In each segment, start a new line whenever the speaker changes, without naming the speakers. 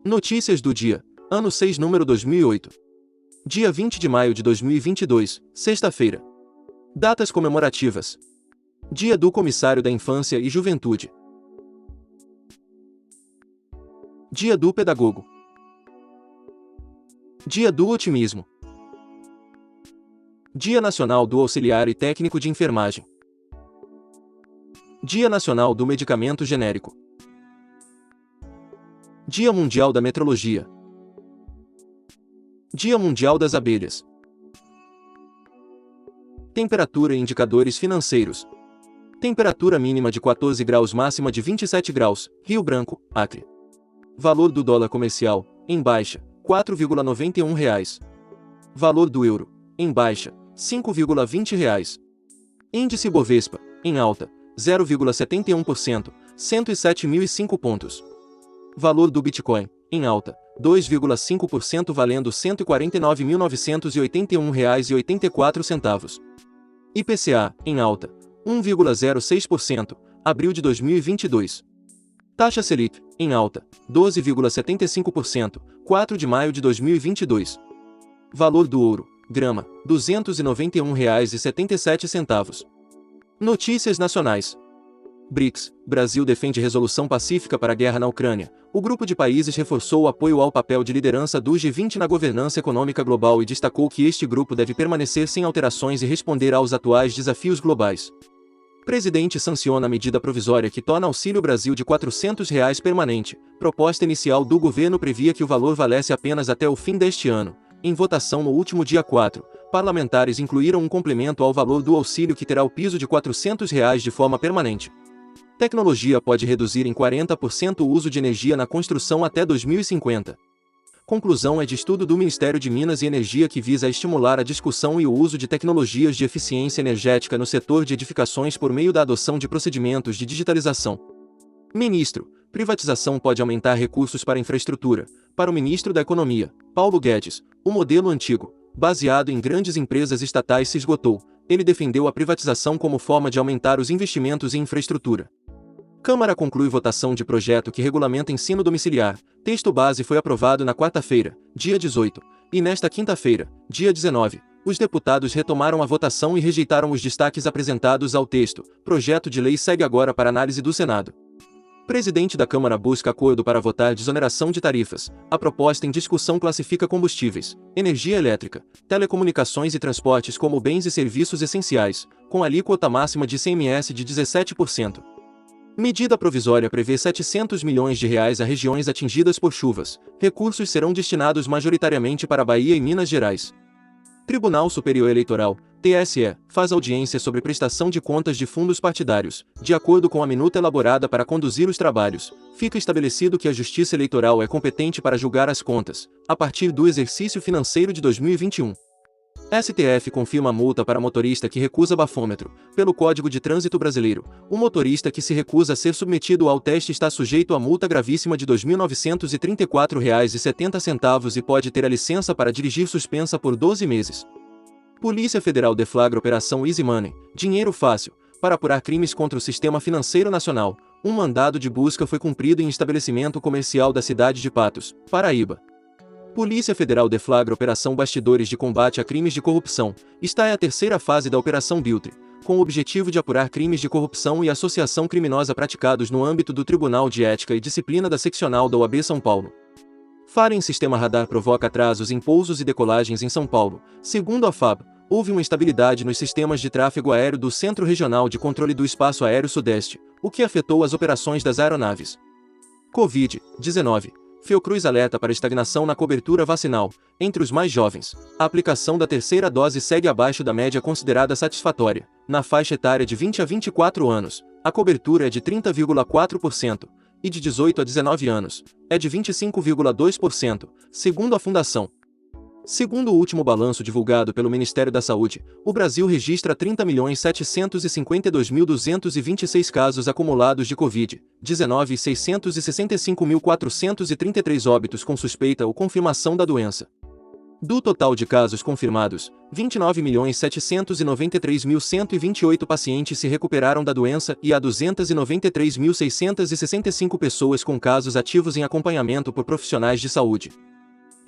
Notícias do dia. Ano 6, número 2008. Dia 20 de maio de 2022, sexta-feira. Datas comemorativas. Dia do Comissário da Infância e Juventude. Dia do Pedagogo. Dia do Otimismo. Dia Nacional do Auxiliar e Técnico de Enfermagem. Dia Nacional do Medicamento Genérico. Dia Mundial da Metrologia. Dia Mundial das Abelhas. Temperatura e indicadores financeiros. Temperatura mínima de 14 graus, máxima de 27 graus, Rio Branco, Acre. Valor do dólar comercial, em baixa, R$4,91. Valor do euro, em baixa, R$5,20. Índice Bovespa, em alta, 0,71%, 107.005 pontos. Valor do Bitcoin, em alta, 2,5%, valendo R$ 149.981,84. IPCA, em alta, 1,06%, abril de 2022. Taxa Selic, em alta, 12,75%, 4 de maio de 2022. Valor do ouro, grama, R$ 291,77. Notícias nacionais. BRICS, Brasil defende resolução pacífica para a guerra na Ucrânia. O grupo de países reforçou o apoio ao papel de liderança do G20 na governança econômica global e destacou que este grupo deve permanecer sem alterações e responder aos atuais desafios globais. Presidente sanciona a medida provisória que torna Auxílio Brasil de R$ 400 permanente. Proposta inicial do governo previa que o valor valesse apenas até o fim deste ano. Em votação no último dia 4, parlamentares incluíram um complemento ao valor do auxílio que terá o piso de R$ 400 de forma permanente. Tecnologia pode reduzir em 40% o uso de energia na construção até 2050. Conclusão é de estudo do Ministério de Minas e Energia que visa estimular a discussão e o uso de tecnologias de eficiência energética no setor de edificações por meio da adoção de procedimentos de digitalização. Ministro, privatização pode aumentar recursos para infraestrutura. Para o ministro da Economia, Paulo Guedes, o modelo antigo, baseado em grandes empresas estatais, se esgotou. Ele defendeu a privatização como forma de aumentar os investimentos em infraestrutura. Câmara conclui votação de projeto que regulamenta ensino domiciliar. Texto base foi aprovado na quarta-feira, dia 18, e nesta quinta-feira, dia 19, os deputados retomaram a votação e rejeitaram os destaques apresentados ao texto. Projeto de lei segue agora para análise do Senado. Presidente da Câmara busca acordo para votar desoneração de tarifas. A proposta em discussão classifica combustíveis, energia elétrica, telecomunicações e transportes como bens e serviços essenciais, com alíquota máxima de ICMS de 17%. Medida provisória prevê R$ 700 milhões a regiões atingidas por chuvas. Recursos serão destinados majoritariamente para Bahia e Minas Gerais. Tribunal Superior Eleitoral, TSE, faz audiência sobre prestação de contas de fundos partidários. De acordo com a minuta elaborada para conduzir os trabalhos, fica estabelecido que a Justiça Eleitoral é competente para julgar as contas, a partir do exercício financeiro de 2021. STF confirma multa para motorista que recusa bafômetro. Pelo Código de Trânsito Brasileiro, o motorista que se recusa a ser submetido ao teste está sujeito a multa gravíssima de R$ 2.934,70 e pode ter a licença para dirigir suspensa por 12 meses. Polícia Federal deflagra Operação Easy Money, dinheiro fácil, para apurar crimes contra o sistema financeiro nacional. Um mandado de busca foi cumprido em estabelecimento comercial da cidade de Patos, Paraíba. Polícia Federal deflagra Operação Bastidores de Combate a Crimes de Corrupção. Esta é a terceira fase da Operação Biltre, com o objetivo de apurar crimes de corrupção e associação criminosa praticados no âmbito do Tribunal de Ética e Disciplina da Seccional da OAB São Paulo. Falha em sistema radar provoca atrasos em pousos e decolagens em São Paulo. Segundo a FAB, houve uma instabilidade nos sistemas de tráfego aéreo do Centro Regional de Controle do Espaço Aéreo Sudeste, o que afetou as operações das aeronaves. Covid-19. Fiocruz alerta para estagnação na cobertura vacinal. Entre os mais jovens, a aplicação da terceira dose segue abaixo da média considerada satisfatória. Na faixa etária de 20 a 24 anos, a cobertura é de 30,4%, e de 18 a 19 anos, é de 25,2%, segundo a Fundação. Segundo o último balanço divulgado pelo Ministério da Saúde, o Brasil registra 30.752.226 casos acumulados de Covid-19 e 665.433 óbitos com suspeita ou confirmação da doença. Do total de casos confirmados, 29.793.128 pacientes se recuperaram da doença e há 293.665 pessoas com casos ativos em acompanhamento por profissionais de saúde.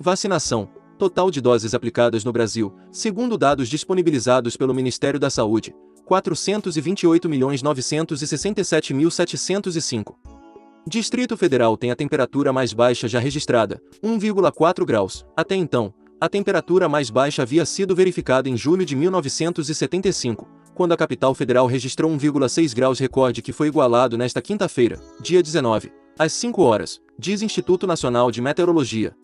Vacinação. Total de doses aplicadas no Brasil, segundo dados disponibilizados pelo Ministério da Saúde, 428.967.705. Distrito Federal tem a temperatura mais baixa já registrada, 1,4 graus. Até então, a temperatura mais baixa havia sido verificada em julho de 1975, quando a capital federal registrou 1,6 graus, recorde que foi igualado nesta quinta-feira, dia 19, às 5 horas, diz Instituto Nacional de Meteorologia.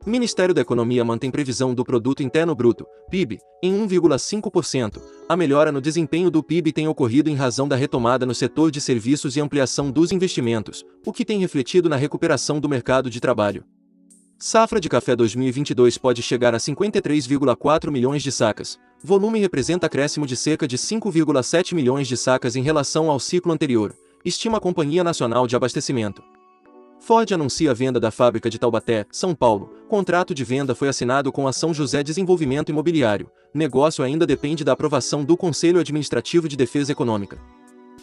Ministério da Economia mantém previsão do Produto Interno Bruto, PIB, em 1,5%. A melhora no desempenho do PIB tem ocorrido em razão da retomada no setor de serviços e ampliação dos investimentos, o que tem refletido na recuperação do mercado de trabalho. Safra de café 2022 pode chegar a 53,4 milhões de sacas. Volume representa acréscimo de cerca de 5,7 milhões de sacas em relação ao ciclo anterior, estima a Companhia Nacional de Abastecimento. Ford anuncia a venda da fábrica de Taubaté, São Paulo. Contrato de venda foi assinado com a São José Desenvolvimento Imobiliário. Negócio ainda depende da aprovação do Conselho Administrativo de Defesa Econômica.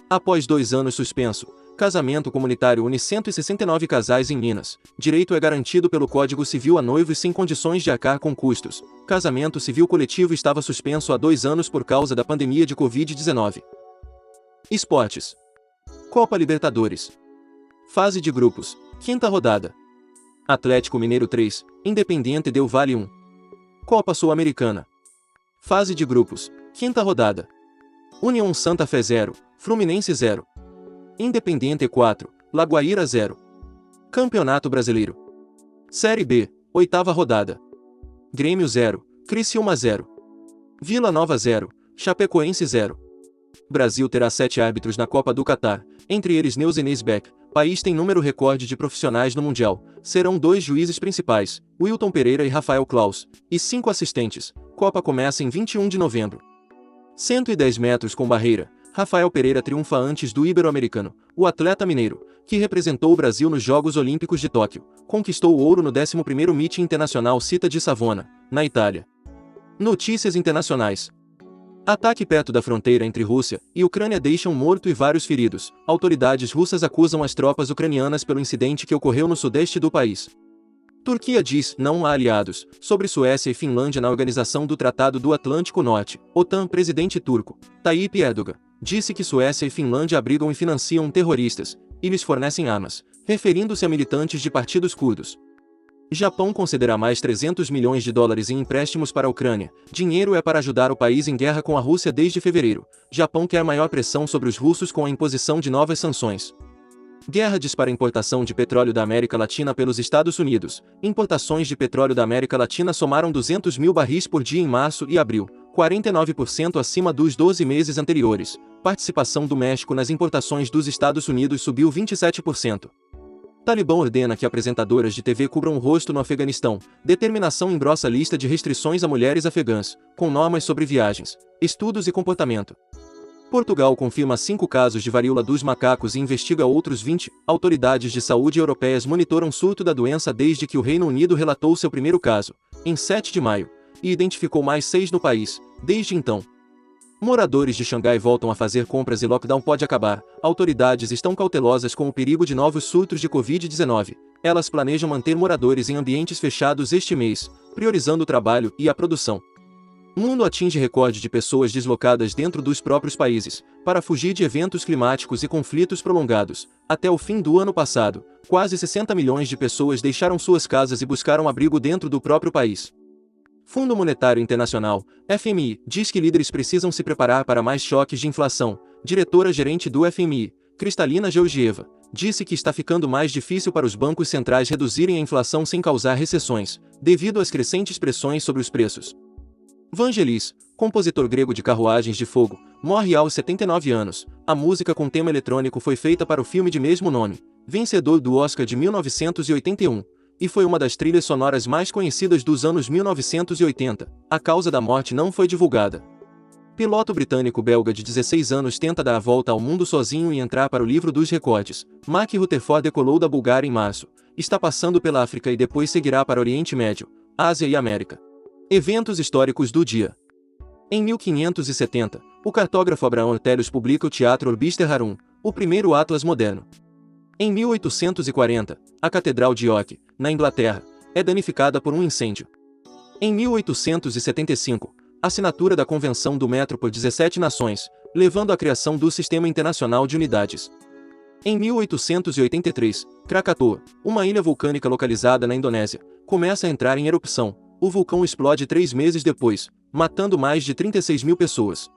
Após 2 anos suspenso, casamento comunitário une 169 casais em Minas. Direito é garantido pelo Código Civil a noivos sem condições de arcar com custos. Casamento civil coletivo estava suspenso há 2 anos por causa da pandemia de Covid-19. Esportes. Copa Libertadores. Fase de grupos. Quinta rodada. Atlético Mineiro 3, Independiente Del Valle 1. Copa Sul-Americana. Fase de grupos. Quinta rodada. União Santa Fé 0, Fluminense 0. Independiente 4, Lagoaíra 0. Campeonato Brasileiro. Série B, oitava rodada. Grêmio 0, Criciúma 0. Vila Nova 0, Chapecoense 0. Brasil terá 7 árbitros na Copa do Catar, entre eles Neuzenês Beck. País tem número recorde de profissionais no Mundial. Serão 2 juízes principais, Wilton Pereira e Rafael Claus, e 5 assistentes. Copa começa em 21 de novembro. 110 metros com barreira. Rafael Pereira triunfa antes do ibero-americano. O atleta mineiro, que representou o Brasil nos Jogos Olímpicos de Tóquio, conquistou o ouro no 11º Meeting Internacional Città di Savona, na Itália. Notícias internacionais. Ataque perto da fronteira entre Rússia e Ucrânia deixa um morto e vários feridos. Autoridades russas acusam as tropas ucranianas pelo incidente que ocorreu no sudeste do país. Turquia diz não a aliados sobre Suécia e Finlândia na Organização do Tratado do Atlântico Norte, OTAN. Presidente turco, Tayyip Erdogan, disse que Suécia e Finlândia abrigam e financiam terroristas e lhes fornecem armas, referindo-se a militantes de partidos curdos. Japão concederá mais 300 milhões de dólares em empréstimos para a Ucrânia. Dinheiro é para ajudar o país em guerra com a Rússia desde fevereiro. Japão quer maior pressão sobre os russos com a imposição de novas sanções. Guerra dispara a importação de petróleo da América Latina pelos Estados Unidos. Importações de petróleo da América Latina somaram 200 mil barris por dia em março e abril, 49% acima dos 12 meses anteriores. Participação do México nas importações dos Estados Unidos subiu 27%. Talibã ordena que apresentadoras de TV cubram o rosto no Afeganistão. Determinação engrossa lista de restrições a mulheres afegãs, com normas sobre viagens, estudos e comportamento. Portugal confirma 5 casos de varíola dos macacos e investiga outros 20. Autoridades de saúde europeias monitoram surto da doença desde que o Reino Unido relatou seu primeiro caso, em 7 de maio, e identificou mais 6 no país, desde então. Moradores de Xangai voltam a fazer compras e lockdown pode acabar. Autoridades estão cautelosas com o perigo de novos surtos de Covid-19. Elas planejam manter moradores em ambientes fechados este mês, priorizando o trabalho e a produção. O mundo atinge recorde de pessoas deslocadas dentro dos próprios países, para fugir de eventos climáticos e conflitos prolongados. Até o fim do ano passado, quase 60 milhões de pessoas deixaram suas casas e buscaram abrigo dentro do próprio país. Fundo Monetário Internacional, FMI, diz que líderes precisam se preparar para mais choques de inflação. Diretora-gerente do FMI, Kristalina Georgieva, disse que está ficando mais difícil para os bancos centrais reduzirem a inflação sem causar recessões, devido às crescentes pressões sobre os preços. Vangelis, compositor grego de Carruagens de Fogo, morre aos 79 anos. A música com tema eletrônico foi feita para o filme de mesmo nome, vencedor do Oscar de 1981. E foi uma das trilhas sonoras mais conhecidas dos anos 1980. A causa da morte não foi divulgada. Piloto britânico-belga de 16 anos tenta dar a volta ao mundo sozinho e entrar para o livro dos recordes. Mark Rutherford decolou da Bulgária em março. Está passando pela África e depois seguirá para Oriente Médio, Ásia e América. Eventos históricos do dia. Em 1570, o cartógrafo Abraham Ortelius publica o Teatro Orbister Harum, o primeiro atlas moderno. Em 1840, a Catedral de York, na Inglaterra, é danificada por um incêndio. Em 1875, assinatura da Convenção do Metro por 17 nações, levando à criação do Sistema Internacional de Unidades. Em 1883, Krakatoa, uma ilha vulcânica localizada na Indonésia, começa a entrar em erupção. O vulcão explode 3 meses depois, matando mais de 36 mil pessoas.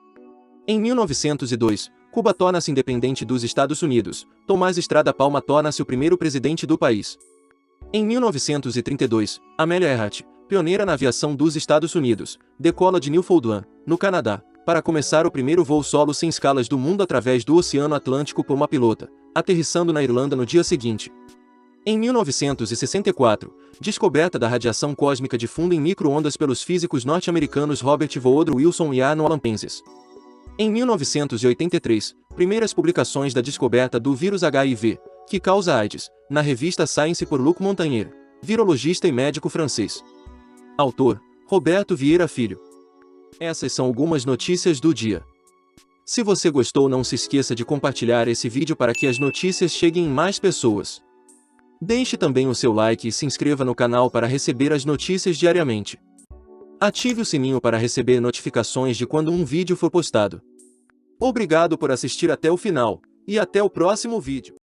Em 1902, Cuba torna-se independente dos Estados Unidos. Tomás Estrada Palma torna-se o primeiro presidente do país. Em 1932, Amelia Earhart, pioneira na aviação dos Estados Unidos, decola de Newfoundland, no Canadá, para começar o primeiro voo solo sem escalas do mundo através do Oceano Atlântico por uma pilota, aterrissando na Irlanda no dia seguinte. Em 1964, descoberta da radiação cósmica difunda em micro-ondas pelos físicos norte-americanos Robert Woodrow Wilson e Arnold Alan Penzias. Em 1983, primeiras publicações da descoberta do vírus HIV, que causa AIDS, na revista Science por Luc Montagnier, virologista e médico francês. Autor, Roberto Vieira Filho. Essas são algumas notícias do dia. Se você gostou, não se esqueça de compartilhar esse vídeo para que as notícias cheguem em mais pessoas. Deixe também o seu like e se inscreva no canal para receber as notícias diariamente. Ative o sininho para receber notificações de quando um vídeo for postado. Obrigado por assistir até o final, e até o próximo vídeo.